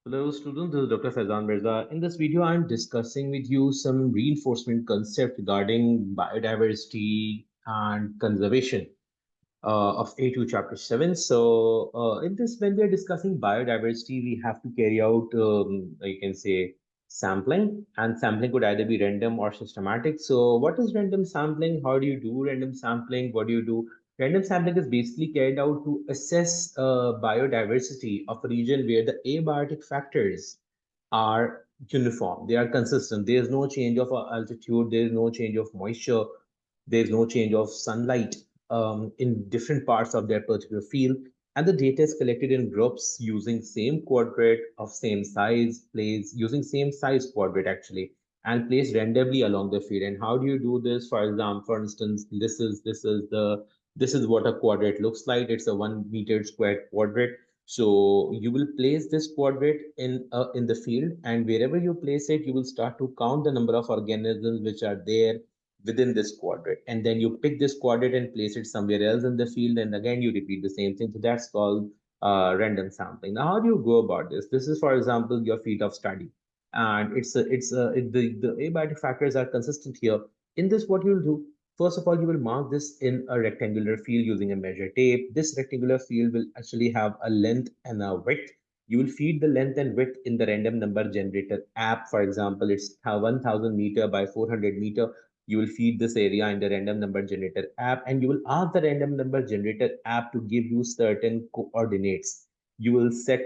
Hello students, this is Dr. Faizan Mirza. In this video, I'm discussing with you some reinforcement concept regarding biodiversity and conservation of A2 chapter 7. In this, when we are discussing biodiversity, we have to carry out, you can say, sampling, and sampling could either be random or systematic. So what is random sampling? How do you do random sampling? What do you do? Random sampling is basically carried out to assess biodiversity of a region where the abiotic factors are uniform. They are consistent. There is no change of altitude. There is no change of moisture. There is no change of sunlight in different parts of their particular field. And the data is collected in groups using same quadrant of same size, placed using same size quadrant actually, and placed randomly along the field. And how do you do this? For example, for instance, this is what a quadrant looks like. It's a 1 meter square quadrant. So you will place this quadrant in the field, and wherever you place it, you will start to count the number of organisms which are there within this quadrant, and then you pick this quadrant and place it somewhere else in the field, and again you repeat the same thing. So that's called random sampling. Now, how do you go about this? This is, for example, your field of study, and the abiotic factors are consistent here. In this, what you'll do, first of all, you will mark this in a rectangular field using a measure tape. This rectangular field will actually have a length and a width. You will feed the length and width in the random number generator app. For example, it's 1000 meter by 400 meter. You will feed this area in the random number generator app, and you will ask the random number generator app to give you certain coordinates. You will set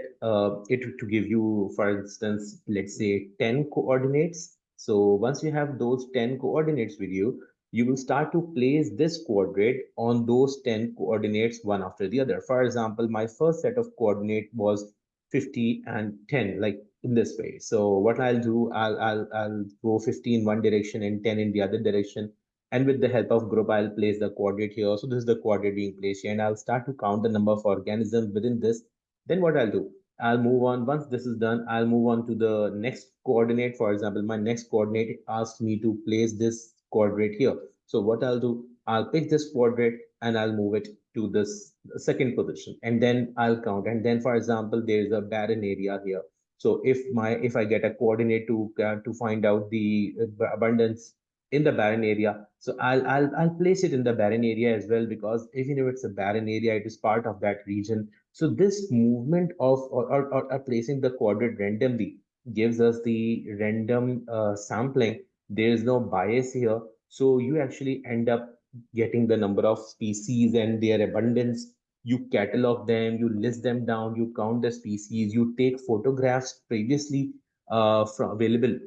it to give you, for instance, let's say 10 coordinates. So once you have those 10 coordinates with you, you will start to place this coordinate on those 10 coordinates one after the other. For example, my first set of coordinate was 50 and 10, like in this way. So what I'll do, I'll go 50 in one direction and 10 in the other direction. And with the help of group, I'll place the coordinate here. So this is the coordinate being placed here, and I'll start to count the number of organisms within this. Then what I'll do, I'll move on. Once this is done, I'll move on to the next coordinate. For example, my next coordinate asks me to place this coordinate here. So what I'll do, I'll pick this coordinate and I'll move it to this second position, and then I'll count. And then, for example, there is a barren area here. So if I get a coordinate to find out the abundance in the barren area, so I'll place it in the barren area as well, because even if it's a barren area, it is part of that region. So this movement of or placing the coordinate randomly gives us the random sampling. There is no bias here, so you actually end up getting the number of species and their abundance. You catalog them, you list them down, you count the species, you take photographs previously from available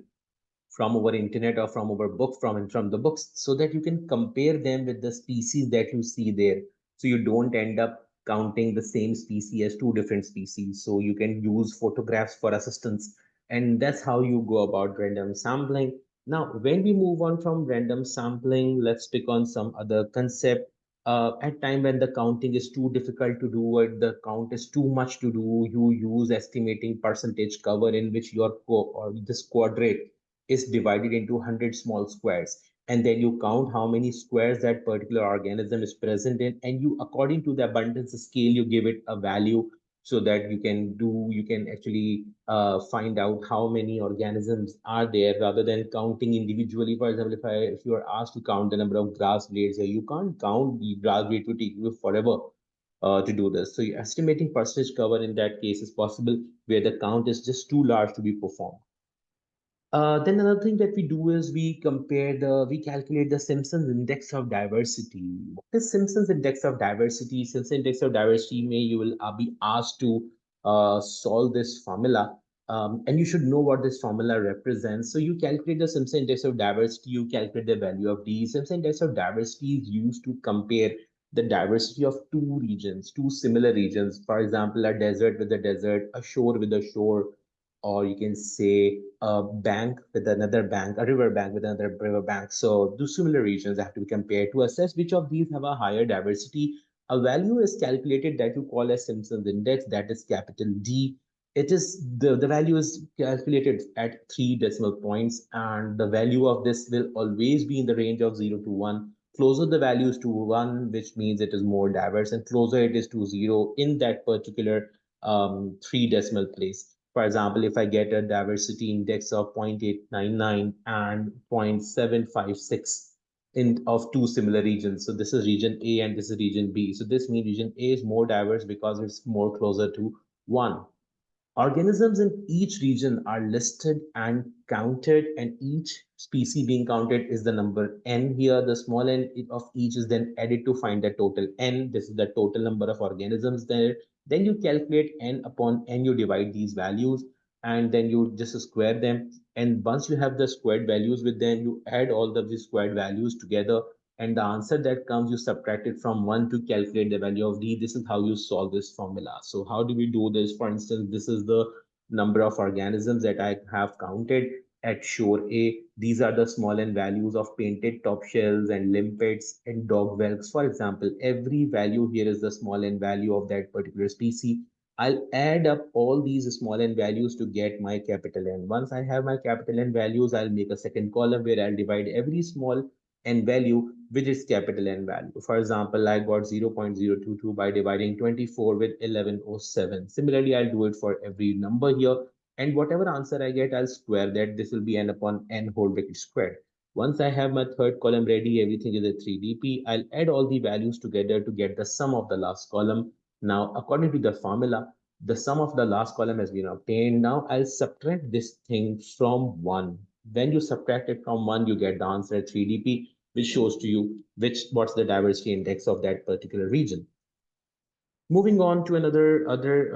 from our internet or from our book, from the books, so that you can compare them with the species that you see there. So you don't end up counting the same species as two different species. So you can use photographs for assistance, and that's how you go about random sampling. Now, when we move on from random sampling, let's pick on some other concept. At time when the counting is too difficult to do, or the count is too much to do, you use estimating percentage cover, in which or this quadrate is divided into 100 small squares, and then you count how many squares that particular organism is present in, and you, according to the abundance scale, you give it a value, so that you can actually find out how many organisms are there, rather than counting individually. For example, if you are asked to count the number of grass blades here, you can't count the grass blade, to take you forever to do this. So estimating percentage cover in that case is possible, where the count is just too large to be performed. Then another thing that we do is we calculate the Simpson's index of diversity. What is Simpson's index of diversity? Simpson's index of diversity, may you will be asked to solve this formula, and you should know what this formula represents. So you calculate the Simpson index of diversity, you calculate the value of D. Simpson index of diversity is used to compare the diversity of two regions, two similar regions. For example, a desert with a desert, a shore with a shore, or you can say a bank with another bank, a river bank with another river bank. So two similar regions have to be compared to assess which of these have a higher diversity. A value is calculated that you call as Simpson's index, that is capital D. It is the value is calculated at 3 decimal points, and the value of this will always be in the range of 0 to 1. Closer the value is to 1, which means it is more diverse, and closer it is to 0 in that particular 3 decimal place. For example, if I get a diversity index of 0.899 and 0.756 in of two similar regions. So this is region A and this is region B. So this means region A is more diverse because it's more closer to 1. Organisms in each region are listed and counted, and each species being counted is the number n here. The small n of each is then added to find the total n. This is the total number of organisms there. Then you calculate n upon n, you divide these values, and then you just square them. And once you have the squared values with them, you add all of these squared values together, and the answer that comes, you subtract it from 1 to calculate the value of d. This is how you solve this formula. So how do we do this? For instance, this is the number of organisms that I have counted at shore A. These are the small n values of painted top shells and limpets and dog whelks. For example, every value here is the small n value of that particular species. I'll add up all these small n values to get my capital N. Once I have my capital N values, I'll make a second column where I'll divide every small n value with its capital N value. For example, I got 0.022 by dividing 24 with 1107. Similarly, I'll do it for every number here. And whatever answer I get, I'll square that. This will be n upon n whole bracket squared. Once I have my third column ready, everything is a 3dp. I'll add all the values together to get the sum of the last column. Now, according to the formula, the sum of the last column has been obtained. Now I'll subtract this thing from 1. When you subtract it from 1, you get the answer 3dp, which shows to you what's the diversity index of that particular region. Moving on to another other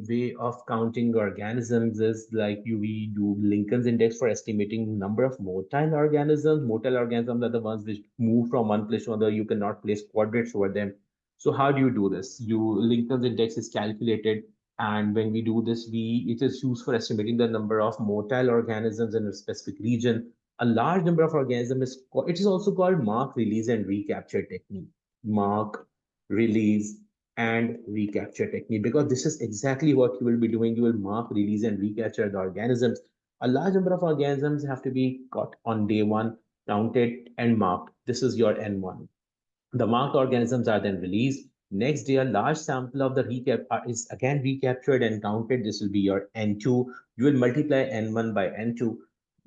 way of counting organisms is like we do Lincoln's index for estimating number of motile organisms. Motile organisms are the ones which move from one place to another. You cannot place quadrates over them. So how do you do this? Lincoln's index is calculated, and when we do this, it is used for estimating the number of motile organisms in a specific region. A large number of organisms it is also called mark, release, and recapture technique. Mark, release, and recapture technique, because this is exactly what you will be doing. You will mark, release, and recapture the organisms. A large number of organisms have to be caught on day 1, counted, and marked. This is your N1. The marked organisms are then released. Next day, a large sample of the recap is again recaptured and counted. This will be your N2. You will multiply N1 by N2.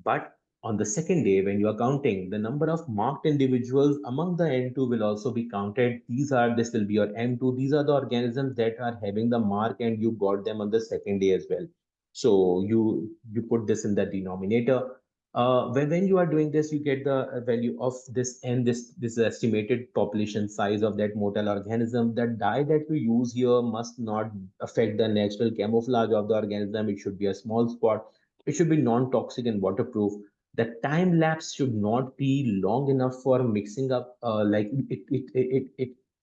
But on the second day, when you are counting, the number of marked individuals among the N2 will also be counted. This will be your M2. These are the organisms that are having the mark, and you got them on the second day as well. So you put this in the denominator. When you are doing this, you get the value of this and this estimated population size of that motile organism. The dye that we use here must not affect the natural camouflage of the organism. It should be a small spot. It should be non-toxic and waterproof. The time lapse should not be long enough for mixing up, like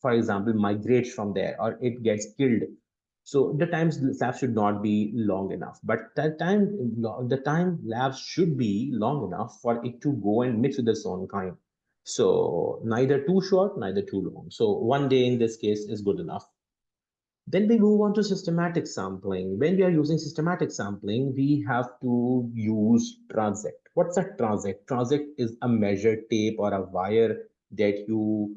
for example, migrates from there or it gets killed. So the time lapse should not be long enough, but the time lapse should be long enough for it to go and mix with its own kind. So neither too short, neither too long. So 1 day in this case is good enough. Then we move on to systematic sampling. When we are using systematic sampling, we have to use transect. What's a transect? Transect is a measured tape or a wire that you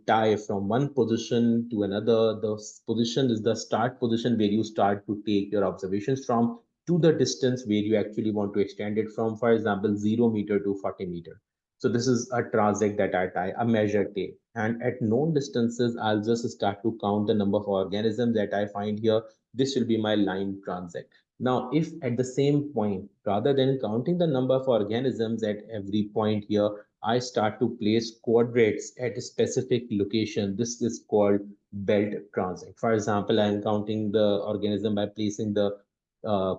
tie from one position to another. The position is the start position where you start to take your observations from, to the distance where you actually want to extend it from. For example, 0 meter to 40 meter. So this is a transect that I tie, a measure tape. And at known distances, I'll just start to count the number of organisms that I find here. This will be my line transect. Now, if at the same point, rather than counting the number of organisms at every point here, I start to place quadrates at a specific location, this is called belt transect. For example, I'm counting the organism by placing the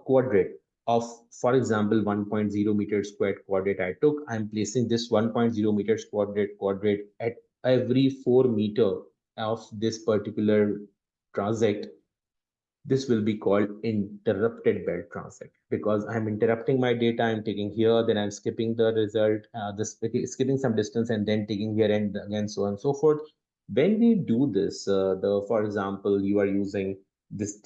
quadrate of, for example, 1.0 meters squared quadrate I took. I'm placing this 1.0 meters quadrate at every 4 meter of this particular transect. This will be called interrupted belt transect, because I'm interrupting my data. I'm taking here, then I'm skipping the result, skipping some distance and then taking here and again, so on and so forth. When we do this, for example, you are using this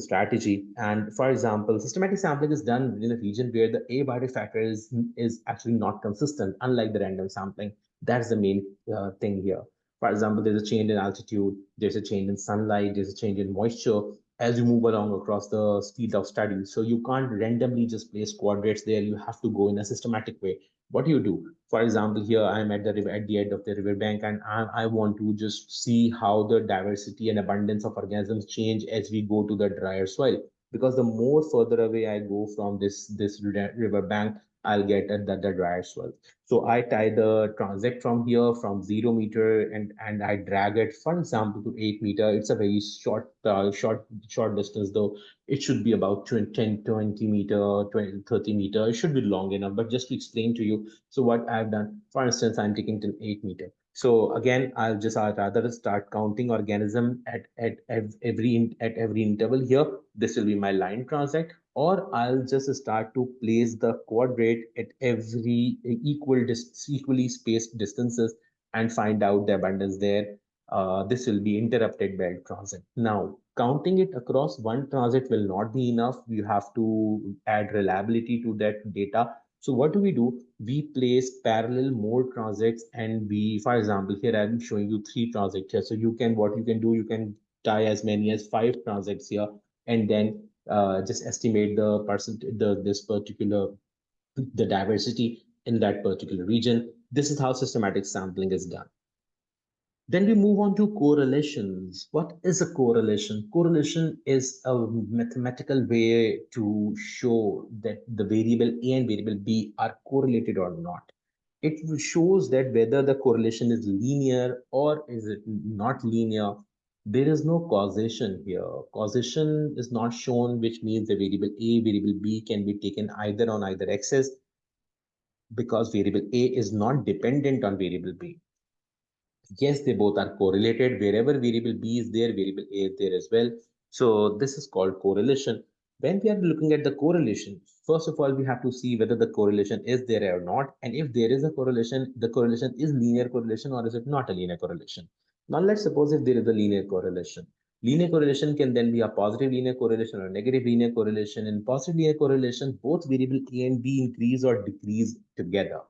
strategy, and for example, systematic sampling is done in a region where the abiotic factor is actually not consistent, unlike the random sampling. That's the main thing here. For example, there's a change in altitude, there's a change in sunlight, there's a change in moisture. as you move along across the field of study. So you can't randomly just place quadrates there. You have to go in a systematic way. What do you do? For example, here I'm at the river, at the end of the river bank, and I want to just see how the diversity and abundance of organisms change as we go to the drier soil. Because the more further away I go from this river bank, I'll get at the drier soil. So I tie the transect from here from 0 meter, and I drag it, for example, to 8 meter. It's a very short distance though. It should be about 10, 20 meter, 20, 30 meter. It should be long enough. But just to explain to you, so what I've done, for instance, I'm taking till 8 meter. So again, I'd rather start counting organism at every interval here. This will be my line transect, or I'll just start to place the quadrate at every equally spaced distances and find out the abundance there. This will be interrupted by transit. Now, counting it across one transit will not be enough. You have to add reliability to that data. So what do? We place parallel more transits, and for example, here I'm showing you three transits here. So what you can do, you can tie as many as five transits here, and then just estimate this particular the diversity in that particular region. This is how systematic sampling is done. Then we move on to correlations. What is a correlation? Correlation is a mathematical way to show that the variable A and variable B are correlated or not. It shows that whether the correlation is linear or is it not linear. There is no causation here. Causation is not shown, which means the variable A, variable B can be taken either on either axis, because variable A is not dependent on variable B. Yes, they both are correlated. Wherever variable B is there, variable A is there as well. So this is called correlation. When we are looking at the correlation, first of all, we have to see whether the correlation is there or not. And if there is a correlation, the correlation is linear correlation or is it not a linear correlation? Now let's suppose if there is a linear correlation. Linear correlation can then be a positive linear correlation or negative linear correlation. In positive linear correlation, both variable A and B increase or decrease together,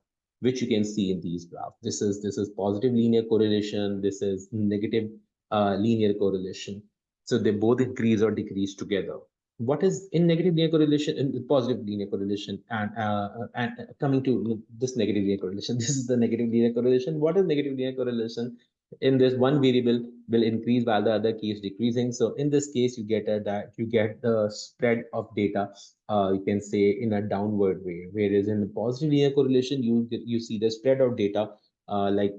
which you can see in these graphs. This is positive linear correlation. This is negative linear correlation. So they both increase or decrease together. What is in negative linear correlation and positive linear correlation? And coming to this negative linear correlation, this is the negative linear correlation. What is negative linear correlation? In this, one variable will increase while the other keeps decreasing. So in this case, you get the spread of data, you can say, in a downward way. Whereas in the positive linear correlation, you see the spread of data like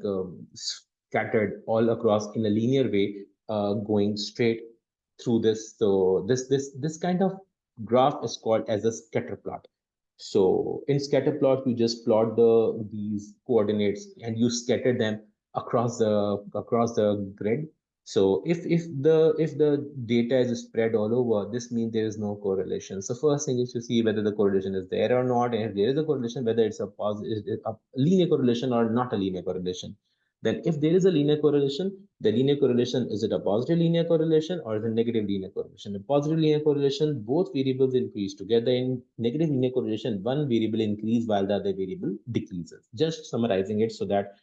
scattered all across in a linear way, going straight through this. So this kind of graph is called as a scatter plot. So in scatter plot, you just plot these coordinates and you scatter them across the grid. So if the data is spread all over, this means there is no correlation. So first thing is to see whether the correlation is there or not, and if there is a correlation, whether it's a positive, a linear correlation or not a linear correlation. Then if there is a linear correlation, the linear correlation, is it a positive linear correlation or is it a negative linear correlation? In positive linear correlation, both variables increase together. In negative linear correlation, one variable increases while the other variable decreases. Just summarizing it so that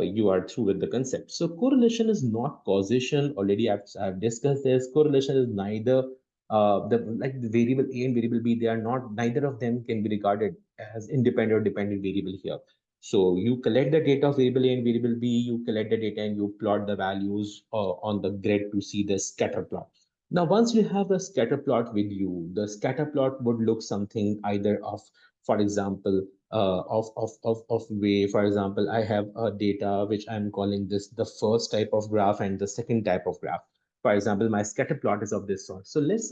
you are through with the concept. So correlation is not causation. Already I've discussed this. Correlation is neither the variable A and variable B. They are not. Neither of them can be regarded as independent or dependent variable here. So you collect the data of variable A and variable B. You collect the data and you plot the values on the grid to see the scatter plot. Now, once you have a scatter plot with you, the scatter plot would look something either of, for example, of way. For example, I have a data which I'm calling this the first type of graph and the second type of graph. For example, my scatter plot is of this sort. So let's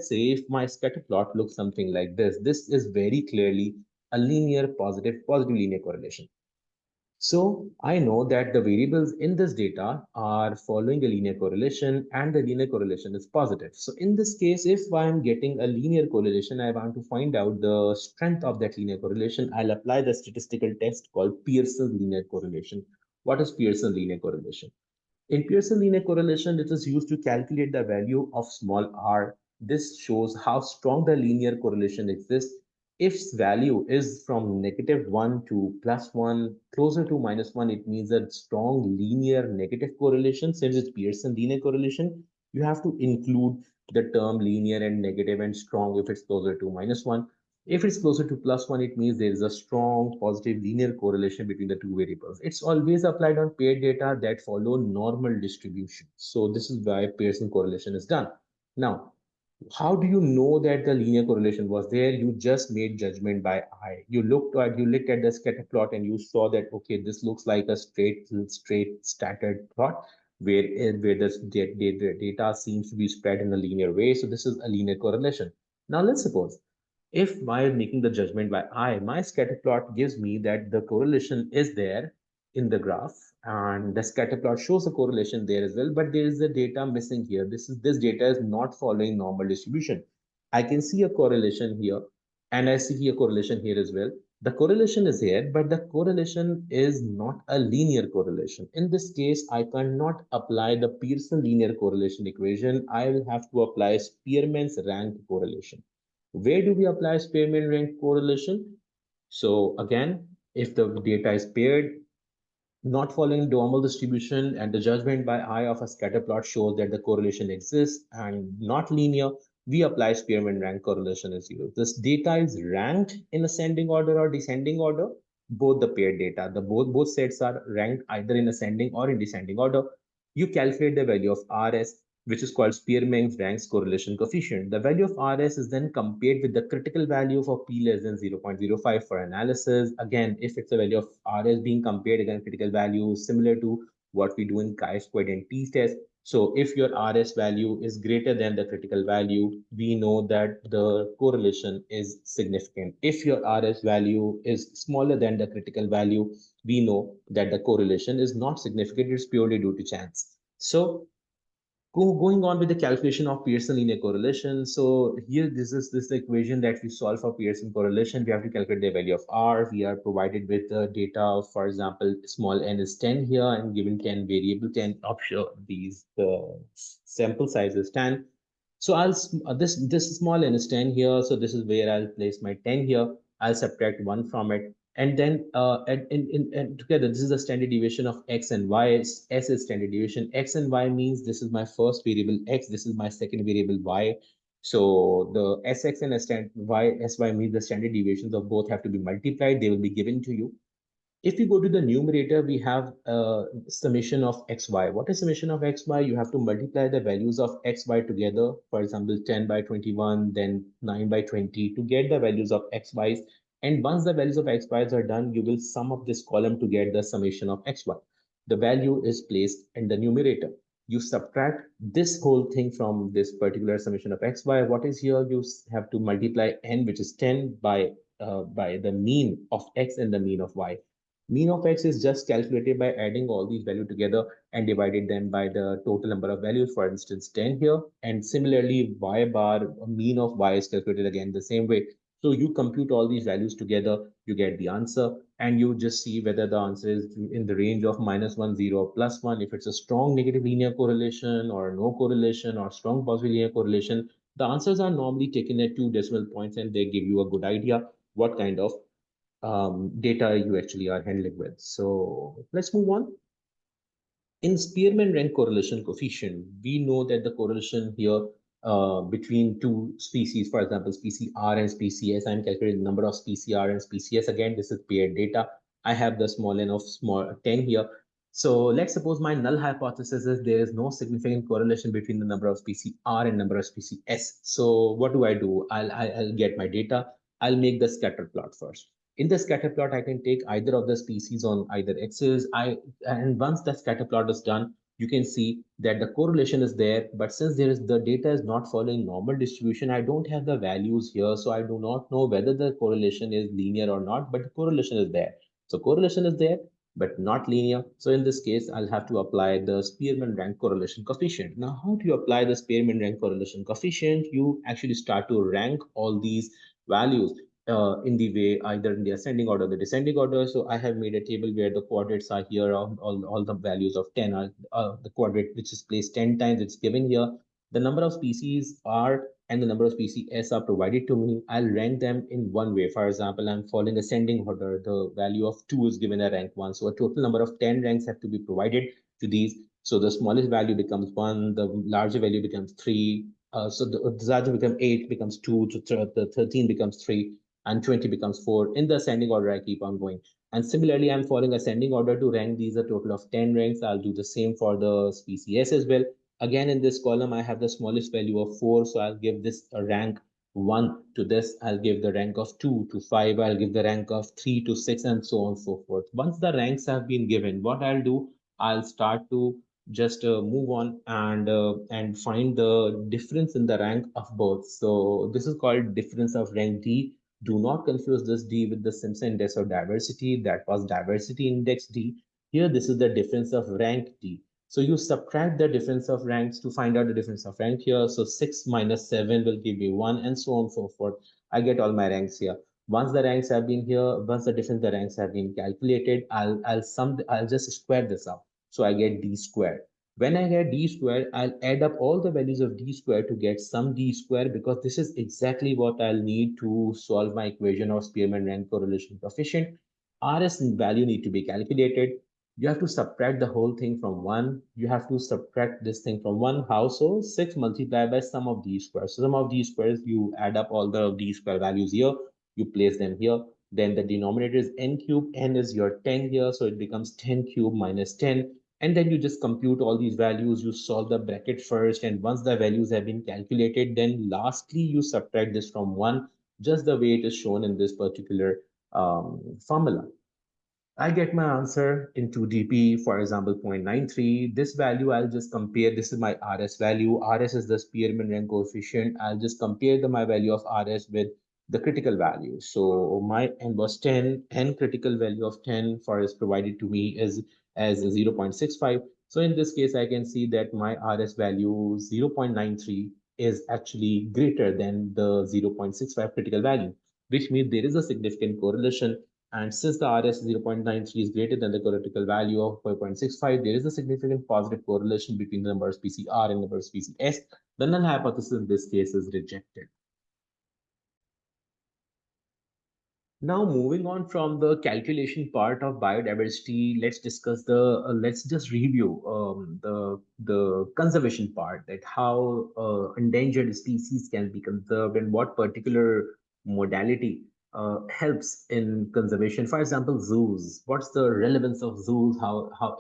say if my scatter plot looks something like this, this is very clearly a linear positive linear correlation. So I know that the variables in this data are following a linear correlation and the linear correlation is positive. So in this case, if I'm getting a linear correlation, I want to find out the strength of that linear correlation. I'll apply the statistical test called Pearson linear correlation. What is Pearson linear correlation? In Pearson linear correlation, it is used to calculate the value of small r. This shows how strong the linear correlation exists. If value is from -1 to +1, closer to -1, it means a strong linear negative correlation. Since it's Pearson linear correlation, you have to include the term linear and negative and strong if it's closer to -1. If it's closer to +1, it means there is a strong positive linear correlation between the two variables. It's always applied on paired data that follow normal distribution. So this is why Pearson correlation is done. Now, how do you know that the linear correlation was there? You just made judgment by eye. You looked at the scatter plot and you saw that okay, this looks like a straight scattered plot where the data seems to be spread in a linear way. So this is a linear correlation. Now let's suppose if while making the judgment by eye, my scatter plot gives me that the correlation is there in the graph, and the scatter plot shows a correlation there as well, but there is the data missing here. This data is not following normal distribution. I can see a correlation here, and I see a correlation here as well. The correlation is here, but the correlation is not a linear correlation. In this case, I cannot apply the Pearson linear correlation equation. I will have to apply Spearman's rank correlation. Where do we apply Spearman rank correlation? So again, if the data is paired, not following normal distribution, and the judgment by eye of a scatter plot shows that the correlation exists and not linear, we apply Spearman rank correlation as 0. This data is ranked in ascending order or descending order. Both the paired data, the both sets are ranked either in ascending or in descending order. You calculate the value of RS, which is called Spearman's ranks correlation coefficient. The value of RS is then compared with the critical value for P less than 0.05 for analysis. Again, if it's a value of RS being compared against critical value, similar to what we do in chi-squared and t-test. So if your RS value is greater than the critical value, we know that the correlation is significant. If your RS value is smaller than the critical value, we know that the correlation is not significant. It's purely due to chance. So going on with the calculation of Pearson linear correlation. So here, this equation that we solve for Pearson correlation. We have to calculate the value of R. We are provided with the data of, for example, small n is 10 here, and given 10 variable 10 option, these the sample size is 10. So this small n is 10 here. So this is where I'll place my 10 here. I'll subtract 1 from it. And then and together, this is the standard deviation of x and y. S is standard deviation. X and y means this is my first variable x. This is my second variable y. So the Sx and Sy means the standard deviations of both have to be multiplied. They will be given to you. If you go to the numerator, we have summation of xy. What is summation of xy? You have to multiply the values of xy together. For example, 10 by 21, then 9 by 20 to get the values of xy's. And once the values of xy's are done, you will sum up this column to get the summation of xy. The value is placed in the numerator. You subtract this whole thing from this particular summation of xy. What is here? You have to multiply n, which is 10, by the mean of x and the mean of y. Mean of x is just calculated by adding all these values together and divided them by the total number of values, for instance, 10 here. And similarly, y bar, mean of y is calculated again the same way. So you compute all these values together, you get the answer, and you just see whether the answer is in the range of -1, 0, +1. If it's a strong negative linear correlation or no correlation or strong positive linear correlation, the answers are normally taken at 2 decimal points and they give you a good idea what kind of data you actually are handling with. So let's move on. In Spearman rank correlation coefficient, we know that the correlation here between two species, for example, species R and species S, I'm calculating the number of species R and species S. Again, this is paired data. I have the small n of small 10 here. So let's suppose my null hypothesis is there is no significant correlation between the number of species R and number of species S. So what do? I'll get my data. I'll make the scatter plot first. In the scatter plot, I can take either of the species on either axis. And once the scatter plot is done, you can see that the correlation is there. But since the data is not following normal distribution, I don't have the values here. So I do not know whether the correlation is linear or not, but the correlation is there. So correlation is there, but not linear. So in this case, I'll have to apply the Spearman rank correlation coefficient. Now, how do you apply the Spearman rank correlation coefficient? You actually start to rank all these values in the way either in the ascending order or the descending order. So I have made a table where the quadrates are here, all the values of 10 are the quadrate which is placed 10 times, it's given here. The number of species R and the number of species S are provided to me. I'll rank them in one way. For example, I'm following ascending order. The value of 2 is given a rank 1. So a total number of 10 ranks have to be provided to these. So the smallest value becomes 1, the larger value becomes 3, So the Zaju become 8, becomes 2, the 13 becomes 3, and 20 becomes 4. In the ascending order, I keep on going. And similarly, I'm following ascending order to rank these a total of 10 ranks. I'll do the same for the species as well. Again, in this column, I have the smallest value of 4, so I'll give this a rank 1 to this. I'll give the rank of 2 to 5. I'll give the rank of 3 to 6, and so on and so forth. Once the ranks have been given, what I'll do, I'll start to just move on and find the difference in the rank of both. So this is called difference of rank D. Do not confuse this D with the Simpson index of diversity. That was diversity index D. Here, this is the difference of rank D. So you subtract the difference of ranks to find out the difference of rank here. So 6 minus 7 will give me 1, and so on and so forth. I get all my ranks here. Once the ranks have been here, once the difference the ranks have been calculated, I'll just square this up. So I get D squared. When I get D squared, I'll add up all the values of D squared to get some D squared, because this is exactly what I'll need to solve my equation of Spearman rank correlation coefficient. RS value need to be calculated. You have to subtract the whole thing from 1. You have to subtract this thing from 1. How so? 6 multiplied by sum of D squares. So sum of D squares, you add up all the D square values here. You place them here. Then the denominator is n cube. N is your 10 here. So it becomes 10 cube minus 10. And then you just compute all these values. You solve the bracket first. And once the values have been calculated, then lastly, you subtract this from 1, just the way it is shown in this particular formula. I get my answer in 2dp, for example, 0.93. This value, I'll just compare. This is my RS value. RS is the Spearman rank coefficient. I'll just compare my value of RS with the critical value. So my N was 10, and critical value of 10 for is provided to me is as 0.65. So in this case, I can see that my RS value 0.93 is actually greater than the 0.65 critical value, which means there is a significant correlation. And since the RS 0.93 is greater than the theoretical value of 4.65, there is a significant positive correlation between the number of species R and number of species S. The null hypothesis in this case is rejected. Now, moving on from the calculation part of biodiversity, let's discuss let's just review the conservation part, that how endangered species can be conserved and what particular modality helps in conservation. For example, zoos. What's the relevance of zoos? How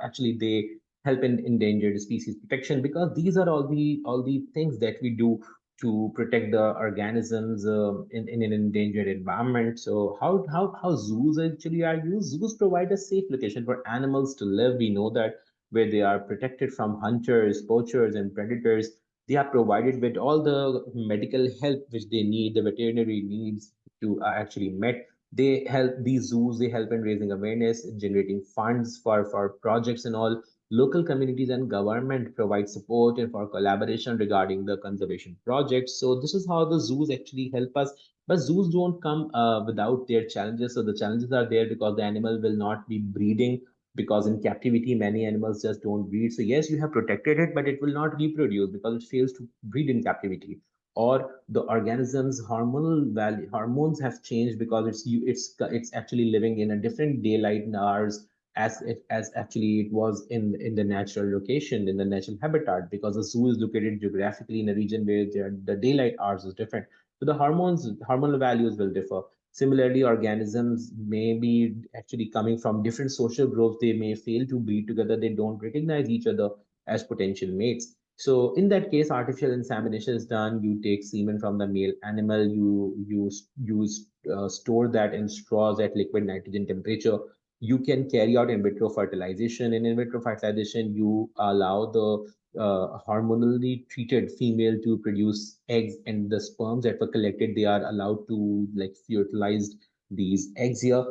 actually they help in endangered species protection? Because these are all the things that we do to protect the organisms in an endangered environment. So how zoos actually are used? Zoos provide a safe location for animals to live. We know that where they are protected from hunters, poachers, and predators. They are provided with all the medical help which they need, the veterinary needs to are actually met. They help these zoos. They help in raising awareness, generating funds for projects and all. Local communities and government provide support and for collaboration regarding the conservation projects. So this is how the zoos actually help us. But zoos don't come without their challenges. So the challenges are there because the animal will not be breeding, because in captivity many animals just don't breed. So yes, you have protected it, but it will not reproduce because it fails to breed in captivity. Or the organism's hormonal value hormones have changed because it's actually living in a different daylight hours as actually it was in the natural location, in the natural habitat, because the zoo is located geographically in a region where the daylight hours is different. So the hormonal values will differ. Similarly, organisms may be actually coming from different social groups. They may fail to breed together. They don't recognize each other as potential mates. So in that case, artificial insemination is done. You take semen from the male animal. You store that in straws at liquid nitrogen temperature. You can carry out in vitro fertilization. In vitro fertilization, you allow the hormonally treated female to produce eggs, and the sperms that were collected, they are allowed to like fertilize these eggs here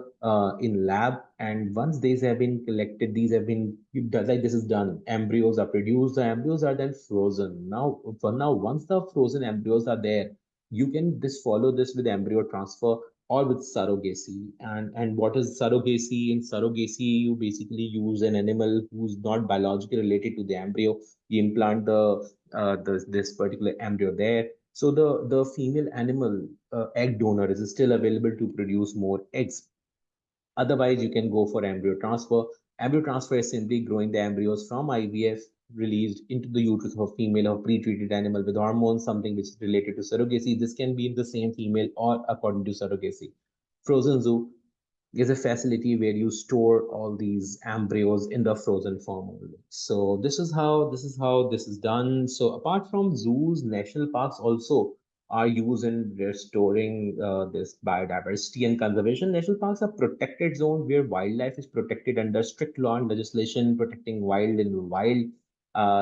in lab. And once these have been collected, these have been like this is done. Embryos are produced. The embryos are then frozen. Now, once the frozen embryos are there, you can this follow this with embryo transfer or with surrogacy. And what is surrogacy? In surrogacy, you basically use an animal who's not biologically related to the embryo. You implant this particular embryo there. So the female animal egg donor is still available to produce more eggs. Otherwise, you can go for embryo transfer. Embryo transfer is simply growing the embryos from IVF released into the uterus of a female or pre-treated animal with hormones, something which is related to surrogacy. This can be in the same female or according to surrogacy. Frozen zoo is a facility where you store all these embryos in the frozen form only. So this is how this is done. So apart from zoos, national parks also are used in restoring this biodiversity and conservation. National parks are protected zone where wildlife is protected under strict law and legislation protecting wild and wild.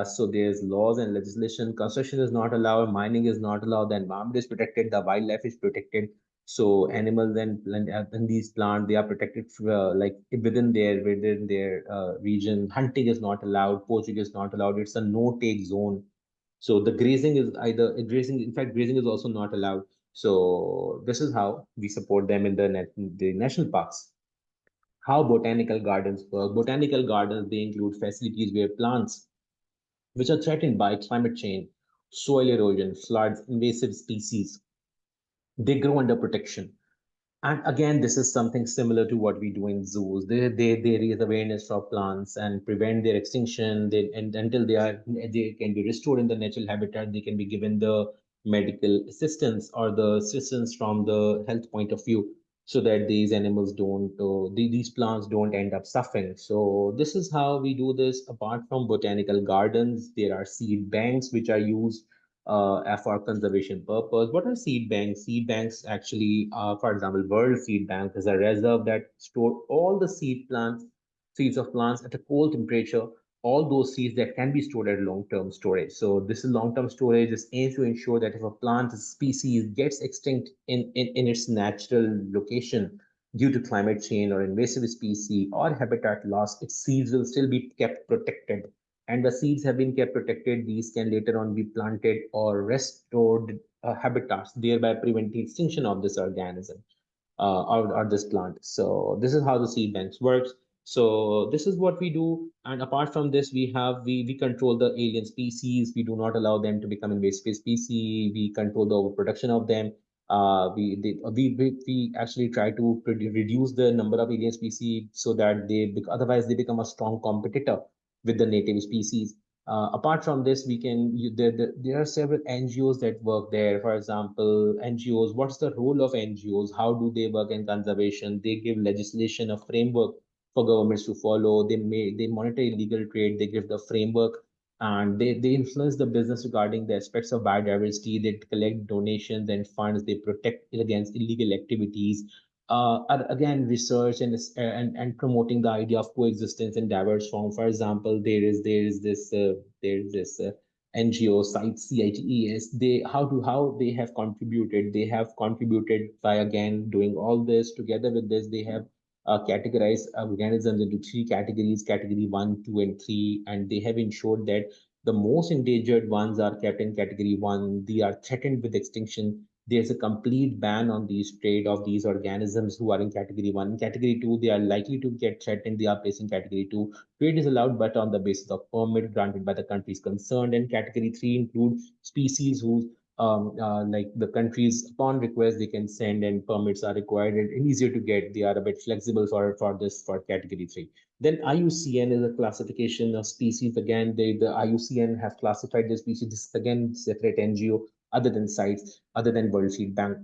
So there's laws and legislation. Construction is not allowed, mining is not allowed, the environment is protected, the wildlife is protected. So animals and these plants, they are protected like within their region. Hunting is not allowed, poaching is not allowed. It's a no-take zone. So the grazing is either grazing. In fact, grazing is also not allowed. So this is how we support them in the national parks. How botanical gardens work. Botanical gardens, they include facilities where plants which are threatened by climate change, soil erosion, floods, invasive species, they grow under protection. And again, this is something similar to what we do in zoos. They raise awareness for plants and prevent their extinction. And until they can be restored in the natural habitat, they can be given the medical assistance or the assistance from the health point of view, so that these animals don't, these plants don't end up suffering. So this is how we do this. Apart from botanical gardens, there are seed banks which are used for conservation purpose. What are seed banks? Seed banks actually, for example, World Seed Bank is a reserve that store all the seeds of plants at a cold temperature. All those seeds that can be stored at long-term storage. So this is long-term storage is aimed to ensure that if a plant species gets extinct in its natural location due to climate change or invasive species or habitat loss, its seeds will still be kept protected, and the seeds have been kept protected. These can later on be planted or restored habitats, thereby preventing extinction of this organism or this plant. So this is how the seed banks works. So this is what we do. And apart from this, we control the alien species. We do not allow them to become invasive species. We control the overproduction of them. We actually try to reduce the number of alien species so that otherwise they become a strong competitor with the native species. Apart from this, there are several NGOs that work there. For example, NGOs, what's the role of NGOs? How do they work in conservation? They give legislation, a framework for governments to follow. They monitor illegal trade. They give the framework, and they influence the business regarding the aspects of biodiversity. They collect donations and funds. They protect against illegal activities. Again, research and promoting the idea of coexistence in diverse form. For example, there's this NGO site CITES. How they have contributed. They have contributed by again doing all this. Together with this, they have categorized organisms into three categories: category one, two, and three, and they have ensured that the most endangered ones are kept in category one. They are threatened with extinction. There's a complete ban on these trade of these organisms who are in category one. In category two, they are likely to get threatened. They are placed in category two. Trade is allowed, but on the basis of permit granted by the countries concerned. And category three include species whose like the countries upon request they can send, and permits are required and easier to get. They are a bit flexible for category three. Then IUCN is a classification of species. Again, the IUCN have classified the species. This is again separate NGO other than sites, other than World Seed Bank.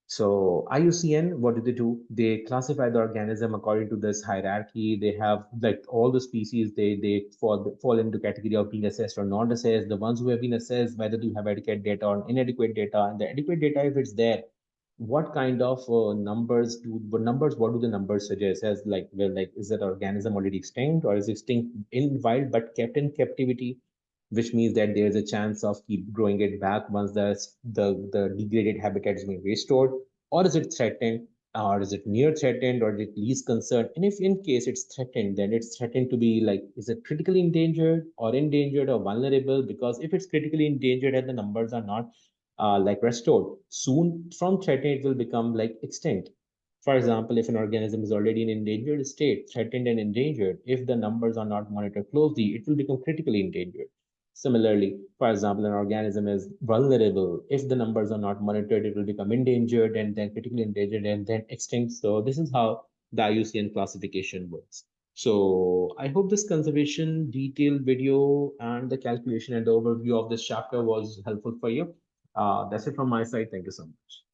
So IUCN, what do? They classify the organism according to this hierarchy. They have like all the species, they fall into category of being assessed or not assessed. The ones who have been assessed, whether you have adequate data or inadequate data, and the adequate data, if it's there, what kind of numbers? What do the numbers suggest? As like, well, like, is that organism already extinct, or is it extinct in wild but kept in captivity, which means that there is a chance of keep growing it back once the degraded habitat is being restored, or is it threatened, or is it near threatened, or is it least concerned? And if in case it's threatened, then it's threatened to be like, is it critically endangered or vulnerable? Because if it's critically endangered and the numbers are not like restored soon, from threatened it will become like extinct. For example, if an organism is already in endangered state, threatened and endangered, if the numbers are not monitored closely, it will become critically endangered. Similarly, for example, an organism is vulnerable. If the numbers are not monitored, it will become endangered and then critically endangered and then extinct. So this is how the IUCN classification works. So I hope this conservation detailed video and the calculation and the overview of this chapter was helpful for you. That's it from my side. Thank you so much.